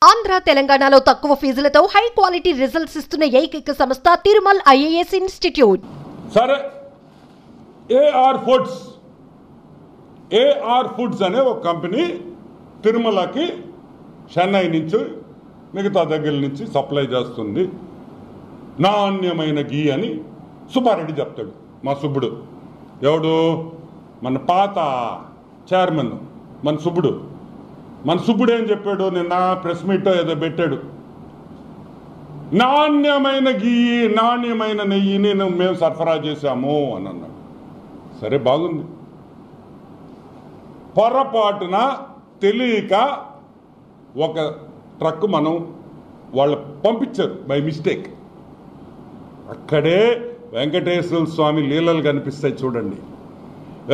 ఆంధ్ర తెలంగాణలో తక్కువ ఫీజులతో high quality results ఇస్తున్న ఏకైక సంస్థ తిరుమల్ ఐఏఎస్ ఇన్స్టిట్యూట్. సరే, ఏఆర్ ఫుడ్స్ అనే ఒక కంపెనీ తిరుమలకి చెన్నై నుంచి మిగతా దగ్గర నుంచి సప్లై చేస్తుంది. నాణ్యమైన గీ అని సుబ్బారెడ్డి చెప్తాడు. మా సుబ్బుడు ఎవడు? మన పాత చైర్మన్ మన సుబ్బుడు ఏం చెప్పాడు? నిన్న ప్రెస్ మీట్ ఏదో పెట్టాడు. నాణ్యమైన గీ, నాణ్యమైన నెయ్యిని మేము సరఫరా చేశాము అని అన్నాడు. సరే, బాగుంది. పొరపాటున తెలియక ఒక ట్రక్ వాళ్ళు పంపించారు బై మిస్టేక్. అక్కడే వెంకటేశ్వర స్వామి లీలలు కనిపిస్తాయి. చూడండి,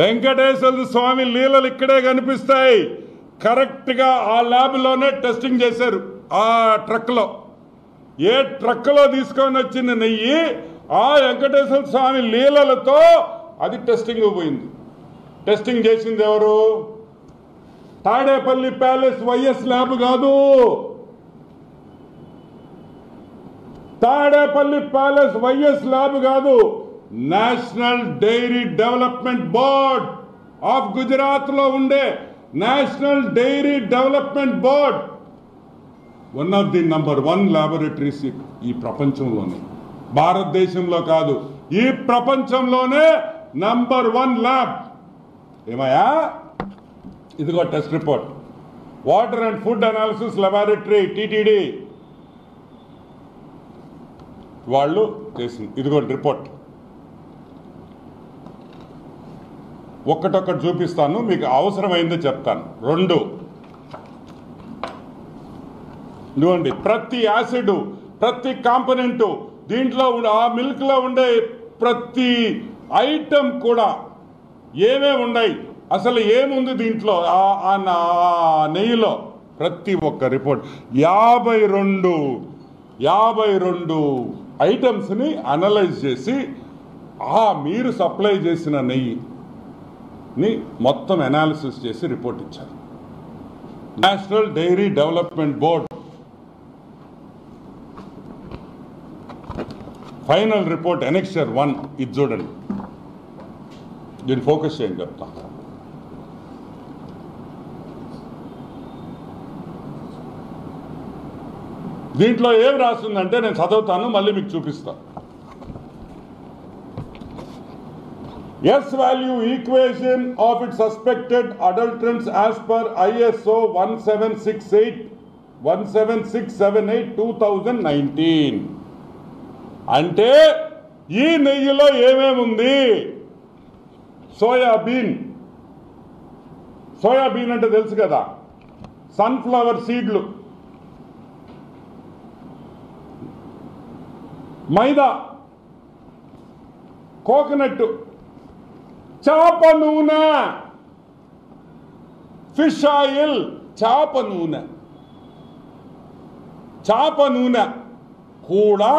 వెంకటేశ్వర స్వామి లీలలు ఇక్కడే కనిపిస్తాయి. కరెక్ట్గా ఆ ల్యాబ్లోనే టెస్టింగ్ చేశారు. ఆ ట్రక్లో, ఏ ట్రక్లో తీసుకొని వచ్చిన నెయ్యి ఆ వెంకటేశ్వర స్వామి లీలలతో అది టెస్టింగ్ పోయింది. టెస్టింగ్ చేసింది ఎవరు? తాడేపల్లి ప్యాలెస్ వైఎస్ ల్యాబ్ కాదు. తాడేపల్లి ప్యాలెస్ వైఎస్ ల్యాబ్ కాదు. National dairy development board of Gujarat లో ఉండే national dairy development board one of the number 1 laboratories ఈ ప్రపంచంలోనే, భారతదేశంలో కాదు, ఈ ప్రపంచంలోనే నంబర్ 1 ల్యాబ్. ఏమయ్యా? ఇదిగో test report. Water and food analysis laboratory TTD వాళ్ళు చేసింది. ఇదిగో రిపోర్ట్. ఒక్కటొక్కటి చూపిస్తాను, మీకు అవసరమైందో చెప్తాను. 2, ఇదిగోండి, ప్రతి యాసిడ్, ప్రతి కాంపోనెంటు, దీంట్లో ఆ మిల్క్లో ఉండే ప్రతి ఐటెం కూడా ఏమేమి ఉన్నాయి, అసలు ఏముంది దీంట్లో, ఆ నెయ్యిలో, ప్రతి ఒక్క రిపోర్ట్ 52 ఐటమ్స్ని అనలైజ్ చేసి మీరు సప్లై చేసిన నెయ్యిని మొత్తం అనాలిసిస్ చేసి రిపోర్ట్ ఇచ్చారు. National dairy development board final report annexure 1 ఇది చూడండి. దీన్ని ఫోకస్ చేయండి చెప్తా. దీంట్లో ఏం రాస్తుందంటే నేను చదువుతాను, మళ్ళీ మీకు చూపిస్తాను. S value equation of it suspected adulterants as per ISO 17678 2019. అంటే ఈ నెయ్యిలో ఏమేముంది? సోయాబీన్ అంటే తెలుసు కదా, సన్ఫ్లవర్ సీడ్లు, మైదా, కోకోనట్, చేప నూనె, ఫిష్ ఆయిల్, చేప నూనె కూడా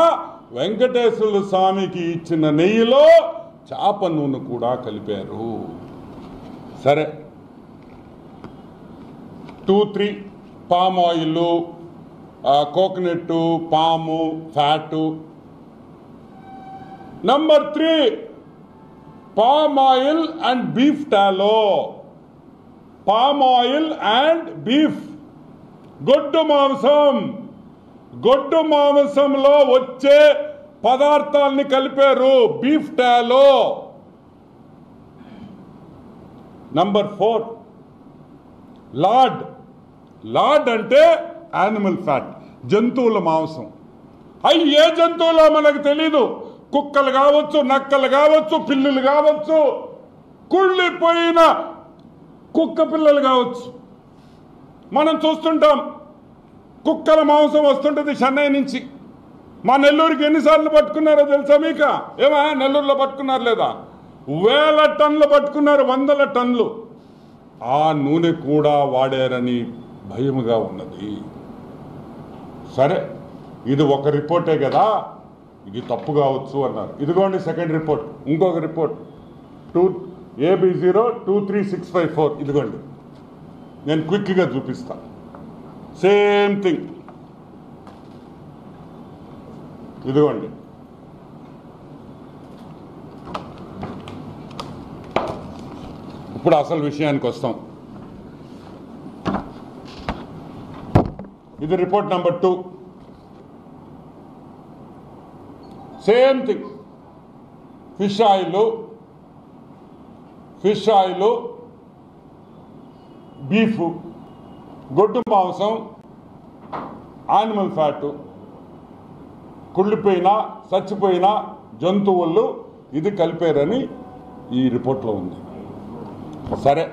వెంకటేశ్వర స్వామికి ఇచ్చిన నెయ్యిలో చేప నూనె కూడా కలిపారు. సరే, 2, 3 పామ్ ఆయిల్, కోకోనట్, పాము, fat. Number 3 palm oil and beef టాలో. Palm oil and beef, గొడ్డు మాంసంలో వచ్చే పదార్థాలని కలిపారు, బీఫ్ టాలో. నంబర్ 4 లాడ్ అంటే యానిమల్ ఫ్యాట్, జంతువుల మాంసం. ఏ జంతువులో మనకు తెలీదు. కుక్కలు కావచ్చు, నక్కలు కావచ్చు, పిల్లులు కావచ్చు, కుళ్ళిపోయిన కుక్క పిల్లలు కావచ్చు. మనం చూస్తుంటాం, కుక్కల మాంసం వస్తుంటుంది చెన్నై నుంచి. మా నెల్లూరుకి ఎన్నిసార్లు పట్టుకున్నారో తెలుసా మీకు? నెల్లూరులో పట్టుకున్నారు లేదా? 1000 టన్నులు పట్టుకున్నారు, 100 టన్నులు. ఆ నూనె కూడా వాడారని భయముగా ఉన్నది. సరే, ఇది ఒక రిపోర్టే కదా, ఇది తప్పు కావచ్చు అన్నారు. ఇదిగోండి సెకండ్ రిపోర్ట్, ఇంకొక రిపోర్ట్ AB023654. ఇదిగోండి, నేను క్విక్గా చూపిస్తాను. Same thing. ఇదిగోండి, ఇప్పుడు అసలు విషయానికి వస్తాం. ఇది report number 2. Same thing. Fish oil, beef, గొడ్డు మాంసం, యానిమల్ ఫ్యాట్, కుళ్ళిపోయిన చచ్చిపోయిన జంతువులు ఇది కలిపారని ఈ రిపోర్ట్లో ఉంది. సరే,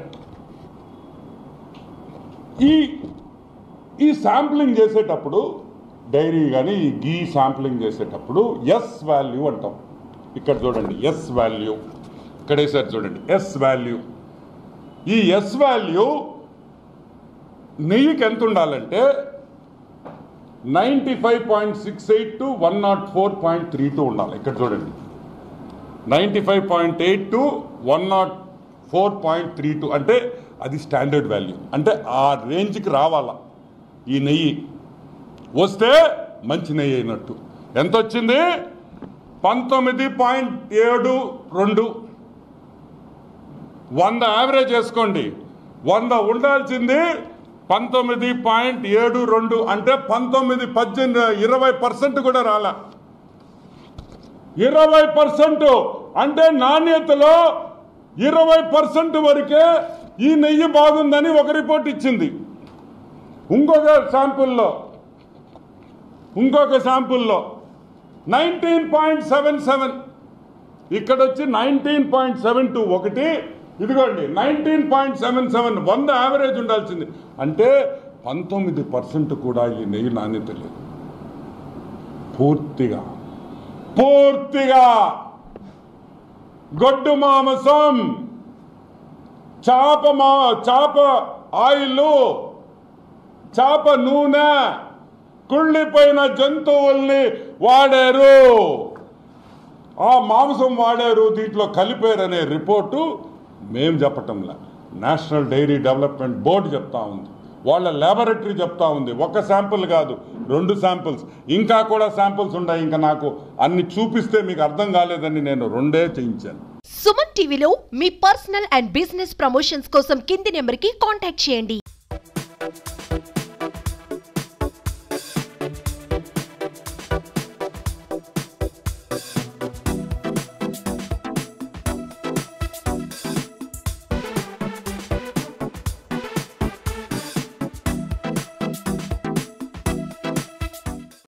ఈ శాంప్లింగ్ చేసేటప్పుడు డైరీ కానీ ఈ గీ శాంప్లింగ్ చేసేటప్పుడు ఎస్ వాల్యూ అంటాం. ఇక్కడ చూడండి, ఎస్ వాల్యూ ఇక్కడ వేసారు చూడండి, ఎస్ వాల్యూ. ఈ ఎస్ వాల్యూ నెయ్యికి ఎంత ఉండాలంటే 95.68 to 104.32 ఉండాలి. ఇక్కడ చూడండి, 95.8 to 104.32 అంటే అది స్టాండర్డ్ వాల్యూ. అంటే ఆ రేంజ్కి రావాలా ఈ నెయ్యి. వస్తే మంచి నెయ్యి అయినట్టు. ఎంత వచ్చింది? 19.72. 100 యావరేజ్ వేసుకోండి. 100 ఉండాల్సింది 19.72 అంటే 20% కూడా రాలా. 20% అంటే నాణ్యతలో 20% వరకే ఈ నెయ్యి బాగుందని ఒక రిపోర్ట్ ఇచ్చింది. ఇంకొక శాంపుల్లో 19.77, ఇక్కడ వచ్చి 19.72 ఒకటి, ఇదిగోండి 19.77. 100 యావరేజ్ ఉండాల్సింది. అంటే 19% కూడా ఈ నెయ్యి నాణ్యత లేదు. పూర్తిగా గొడ్డు మాంసం, చాప ఆయిల్, చాప నూనె, కుళ్ళిపోయిన జంతువుల్ని వాడారు, ఆ మాంసం వాడారు, దీంట్లో కలిపారనే రిపోర్టు మేం చెప్పటంలా, నేషనల్ డైరీ డెవలప్మెంట్ బోర్డు చెప్తా ఉంది, వాళ్ళ ల్యాబొరేటరీ చెప్తా ఉంది. ఒక శాంపుల్ కాదు, 2 శాంపుల్స్, ఇంకా కూడా శాంపుల్స్ ఉన్నాయి. ఇంకా నాకు అన్ని చూపిస్తే మీకు అర్థం కాలేదని నేను 2 చేయించాను. సుమన్ టీవీలో మీ పర్సనల్ అండ్ బిజినెస్ ప్రమోషన్స్ కోసం కింది నెంబర్కి కాంటాక్ట్ చేయండి.